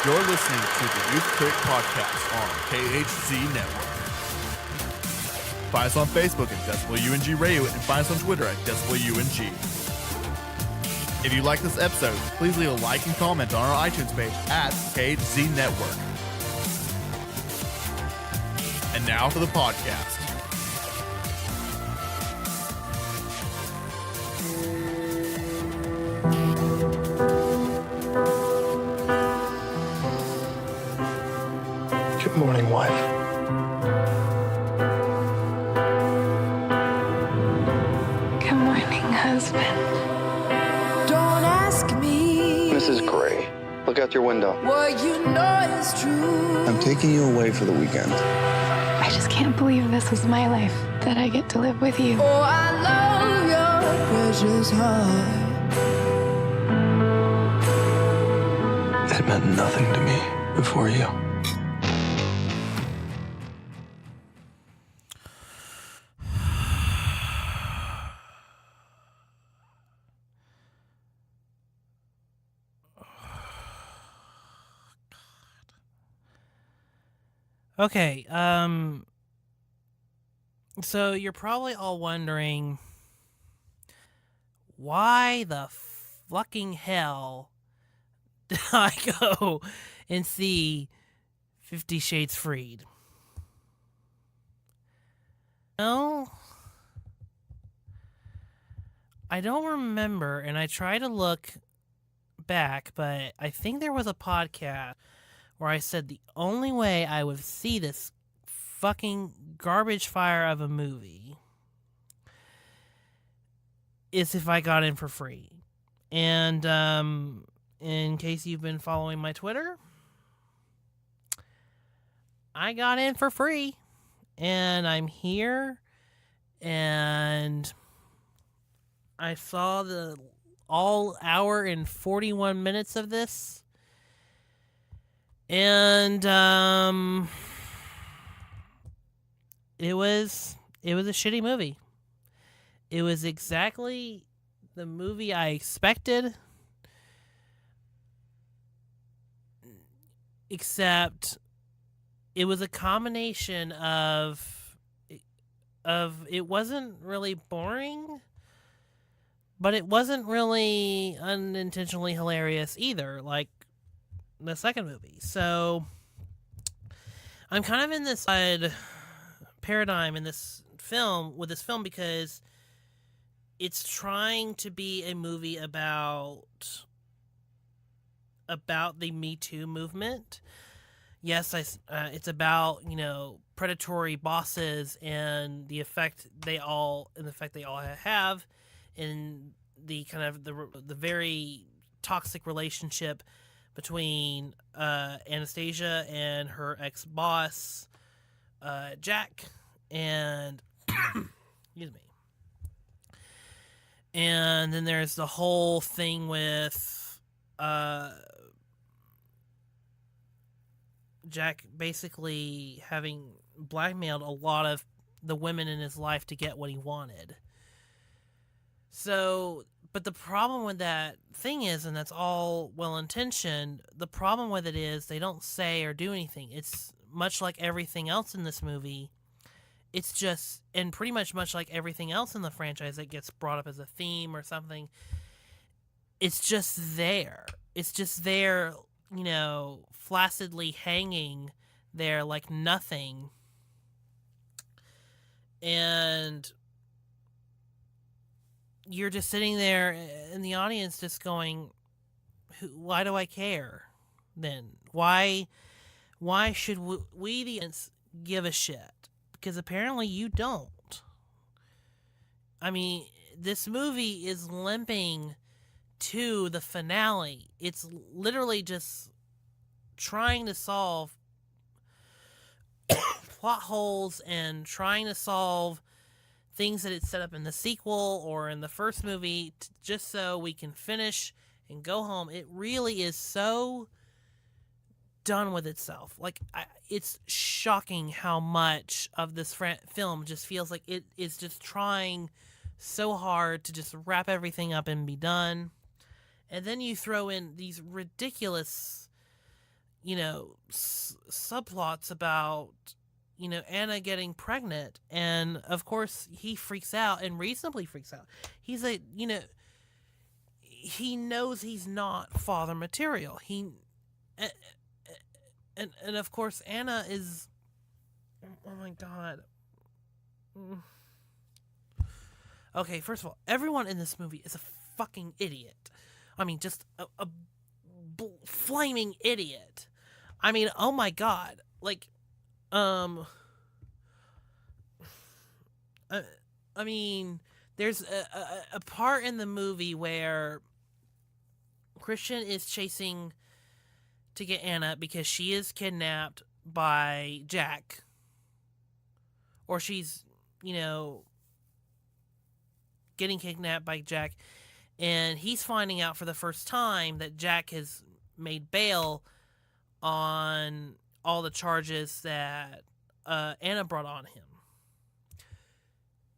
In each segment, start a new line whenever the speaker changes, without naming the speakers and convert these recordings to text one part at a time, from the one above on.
You're listening to the Youth Critic Podcast on KHZ Network. Find us on Facebook at DecibelUNG Radio and find us on Twitter at DecibelUNG. If you like this episode, please leave a like and comment on our iTunes page at KHZ Network. And now for the podcast.
Good morning, wife.
Good morning, husband.
Don't ask me
Mrs. Gray, look out your window.
what you know is true.
I'm taking you away for the weekend.
I just can't believe this was my life, that I get to live with you.
Oh, I love your precious heart.
It meant nothing to me before you.
Okay, so you're probably all wondering, why the fucking hell did I go and see 50 Shades Freed? No, I don't remember, and I try to look back, but I think there was a podcast where I said the only way I would see this fucking garbage fire of a movie is if I got in for free. And in case you've been following my Twitter, I got in for free. And I'm here, and I saw the all hour and 41 minutes of this. And it was a shitty movie. It was exactly the movie I expected, except it was a combination of it wasn't really boring, but it wasn't really unintentionally hilarious either, like the second movie. So I'm kind of in this paradigm in this film because it's trying to be a movie about the Me Too movement. Yes, it's about, predatory bosses and the effect they all have in the kind of the very toxic relationship between Anastasia and her ex-boss, Jack, and excuse me. And then there's the whole thing with Jack basically having blackmailed a lot of the women in his life to get what he wanted. So, but the problem with that thing is, and that's all well-intentioned, the problem with it is they don't say or do anything. It's much like everything else in this movie. It's just, and pretty much like everything else in the franchise that gets brought up as a theme or something, it's just there. It's just there, flaccidly hanging there like nothing. And you're just sitting there in the audience just going, why do I care then? Why should we the audience give a shit? Because apparently you don't. I mean, this movie is limping to the finale. It's literally just trying to solve plot holes and trying to solve things that it's set up in the sequel or in the first movie just so we can finish and go home. It really is so done with itself. Like, it's shocking how much of this film just feels like it is just trying so hard to just wrap everything up and be done. And then you throw in these ridiculous, subplots about, Anna getting pregnant. And of course, he freaks out, and reasonably freaks out. He's he knows he's not father material. And of course, Anna is, oh my god. Okay, first of all, everyone in this movie is a fucking idiot. I mean, just a flaming idiot. I mean, oh my god. Like, I mean, there's a part in the movie where Christian is chasing to get Anna because she is kidnapped by Jack. Or she's, getting kidnapped by Jack. And he's finding out for the first time that Jack has made bail on all the charges that Anna brought on him.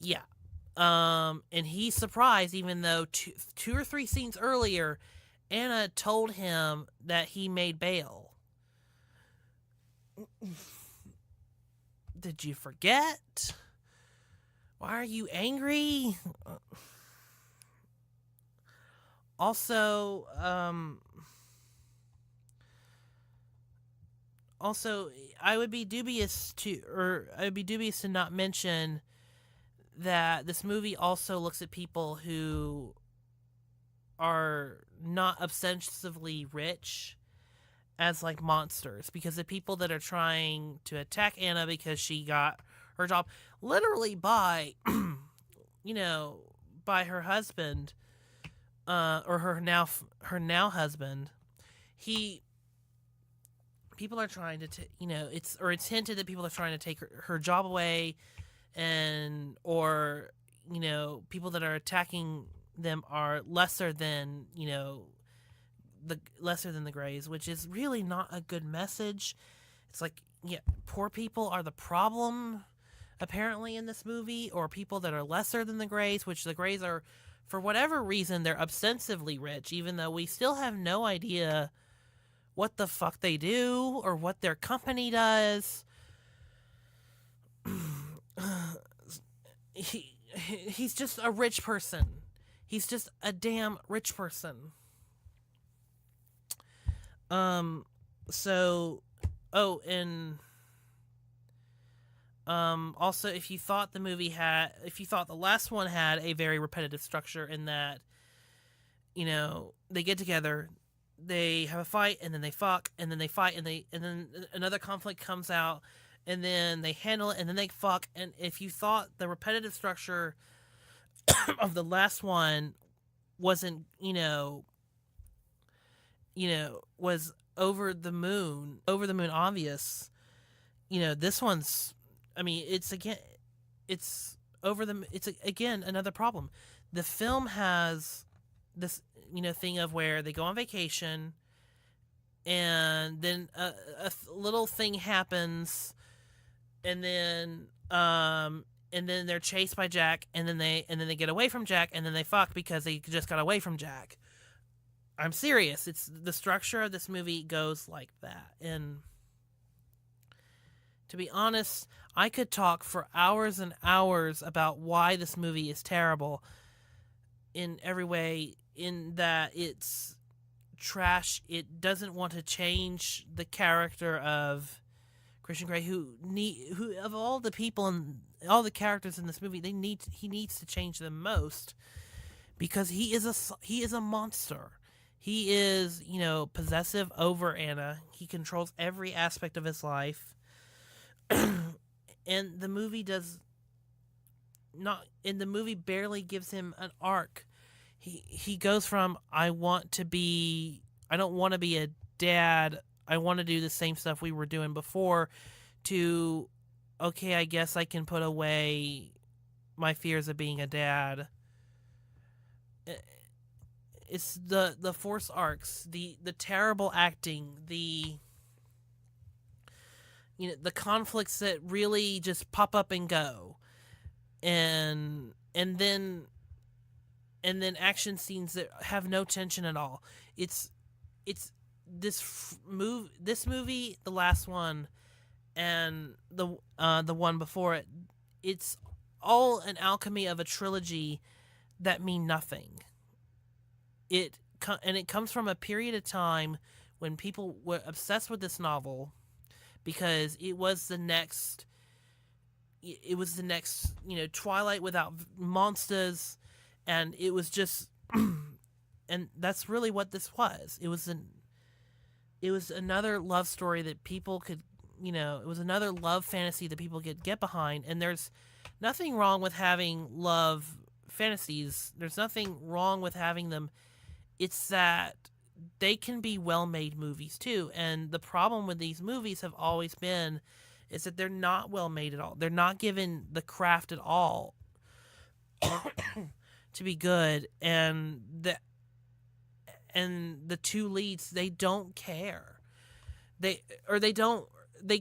Yeah. And he's surprised, even though two or three scenes earlier, Anna told him that he made bail. Did you forget? Why are you angry? Also, I would be dubious to not mention that this movie also looks at people who are not obsessively rich as like monsters, because the people that are trying to attack Anna because she got her job literally by by her husband, or her now husband. People are trying to it's hinted that people are trying to take her job away, or people that are attacking them are lesser than the Greys, which is really not a good message. It's like, poor people are the problem apparently in this movie, or people that are lesser than the Greys, which the Greys are, for whatever reason, they're ostensibly rich, even though we still have no idea what the fuck they do or what their company does. He's just a rich person. He's just a damn rich person. Also, if you thought the last one had a very repetitive structure in that, they get together, they have a fight, and then they fuck, and then they fight, and then another conflict comes out, and then they handle it, and then they fuck. And if you thought the repetitive structure of the last one wasn't, was over the moon obvious, this one's, I mean, it's again another problem. The film has this, thing of where they go on vacation, and then a little thing happens, and then they're chased by Jack, and then they get away from Jack, and then they fuck because they just got away from Jack. I'm serious. It's the structure of this movie goes like that. And to be honest, I could talk for hours and hours about why this movie is terrible in every way, in that it's trash. It doesn't want to change the character of Christian Grey, who of all the people and all the characters in this movie, he needs to change them most, because he is a monster. He is, possessive over Anna. He controls every aspect of his life. And the movie barely gives him an arc. He goes from, I don't want to be a dad, I want to do the same stuff we were doing before, to, okay, I guess I can put away my fears of being a dad. It's the forced arcs, the terrible acting, the conflicts that really just pop up and go, and then action scenes that have no tension at all. It's this movie, the last one, and the one before it, it's all an alchemy of a trilogy that mean nothing. It comes from a period of time when people were obsessed with this novel because it was the next Twilight without monsters, and it was just and that's really what this was. It was another love story that people could, it was another love fantasy that people could get behind. And there's nothing wrong with having love fantasies. There's nothing wrong with having them. It's that they can be well-made movies too. And the problem with these movies have always been is that they're not well-made at all. They're not given the craft at all to be good. And the two leads, they don't care. They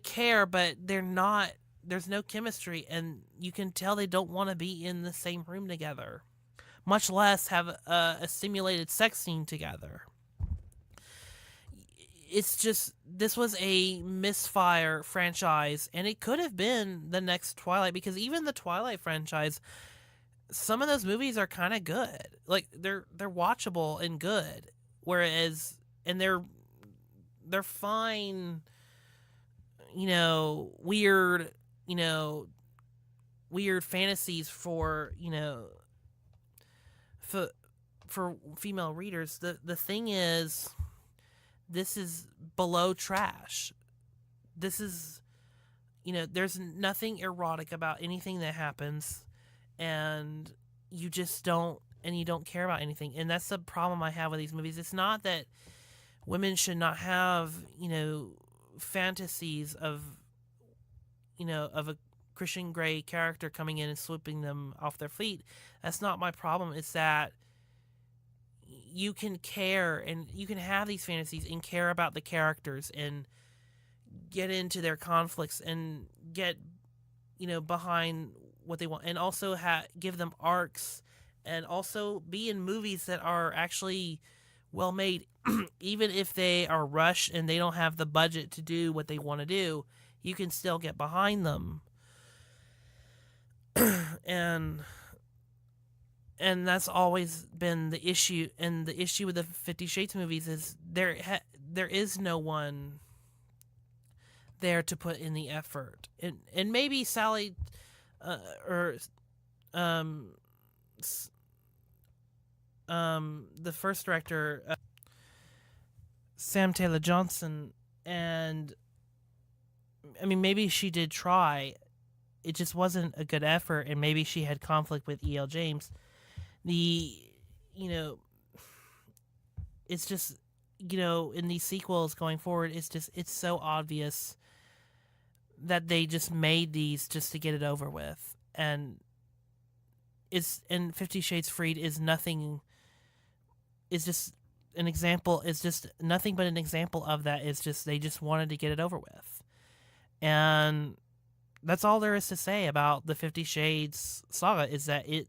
care, but they're not, there's no chemistry, and you can tell they don't want to be in the same room together, much less have a simulated sex scene together. It's just, this was a misfire franchise, and it could have been the next Twilight, because even the Twilight franchise, some of those movies are kind of good. Like, they're watchable and good. Whereas, and they're fine, weird fantasies for female readers. The thing is, this is below trash. This is, there's nothing erotic about anything that happens, and you just don't care about anything. And that's the problem I have with these movies. It's not that women should not have, fantasies of a Christian Grey character coming in and swooping them off their feet. That's not my problem. It's that you can care and you can have these fantasies and care about the characters and get into their conflicts and get, behind what they want, and also give them arcs, and also be in movies that are actually well made. Even if they are rushed and they don't have the budget to do what they want to do, you can still get behind them. and that's always been the issue. And the issue with the 50 Shades movies is there is no one there to put in the effort. And maybe Sally the first director, Sam Taylor Johnson, and I mean, maybe she did try. It just wasn't a good effort, and maybe she had conflict with E.L. James. It's just, in these sequels going forward, it's so obvious that they just made these just to get it over with. And 50 Shades Freed is nothing, is just an example, is just nothing but an example of that. It's just, they just wanted to get it over with. And that's all there is to say about the 50 Shades saga, is that it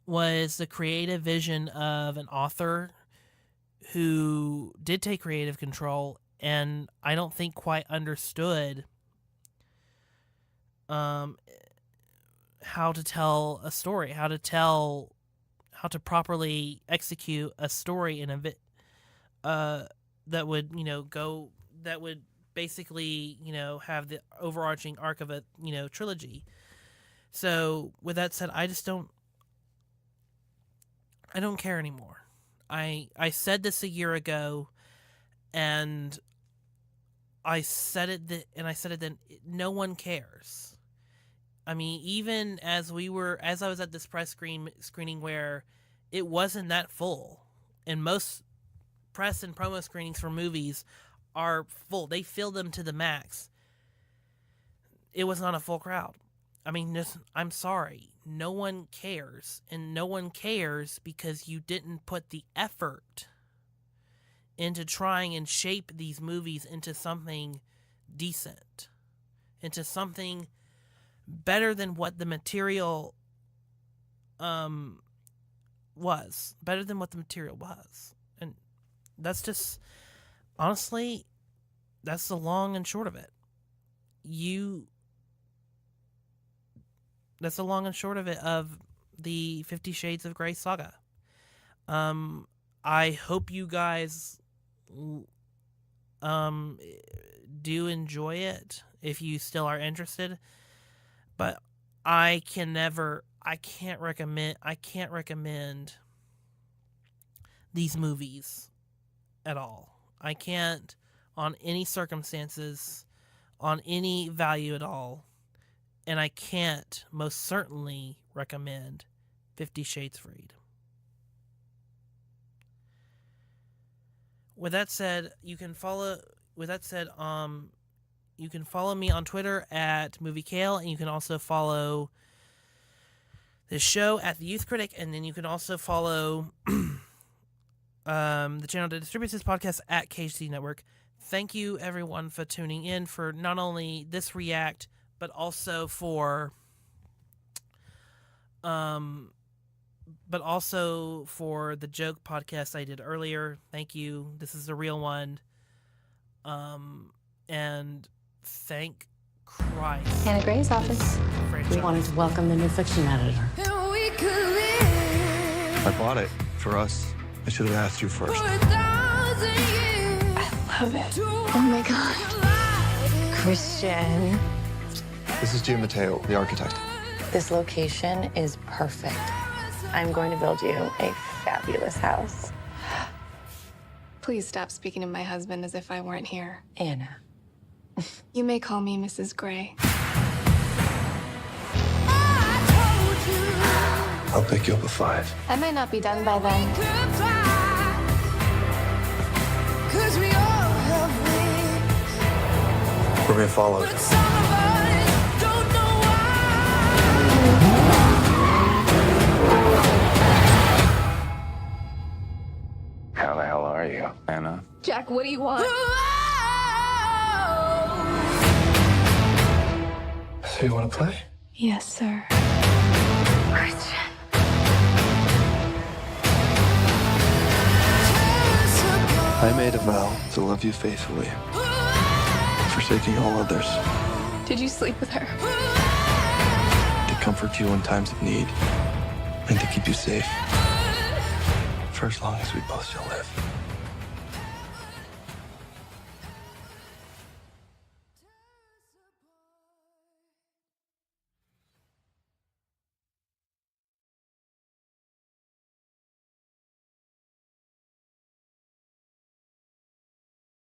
was the creative vision of an author who did take creative control, and I don't think quite understood how to tell a story, how to properly execute a story in a that would, that would basically, have the overarching arc of a, trilogy. So with that said, I don't care anymore. I said this a year ago, and I said it then. No one cares. I mean, even as I was at this press screening where it wasn't that full, and most press and promo screenings for movies are full. They fill them to the max. It was not a full crowd. I mean, I'm sorry. No one cares. And no one cares because you didn't put the effort into trying and shape these movies into something decent, into something better than what the material was. And that's just, honestly, that's the long and short of it. That's the long and short of it, of the 50 Shades of Grey saga. I hope you guys do enjoy it if you still are interested, but I can't recommend these movies at all. I can't, on any circumstances, on any value at all, and I can't most certainly recommend 50 Shades Freed. With that said, you can follow me on Twitter at MovieKale, and you can also follow this show at The Youth Critic, and then you can also follow the channel that distributes this podcast at KHC Network. Thank you, everyone, for tuning in for not only this react, but also for the joke podcast I did earlier. Thank you. This is the real one. And thank Christ.
Hannah Gray's office. We wanted to welcome the new fiction editor.
I bought it for us. I should have asked you first.
I love it. Oh my God.
Christian.
This is Jim Mateo, the architect.
This location is perfect. I'm going to build you a fabulous house.
Please stop speaking to my husband as if I weren't here.
Anna.
You may call me Mrs. Gray.
I'll pick you up at 5.
I might not be done by then.
We're being followed. How the hell are you, Anna?
Jack, what do you want?
So you want to play?
Yes, sir.
Christian.
I made a vow to love you faithfully, forsaking all others,
Did you sleep with her?
to comfort you in times of need, and to keep you safe for as long as we both shall live.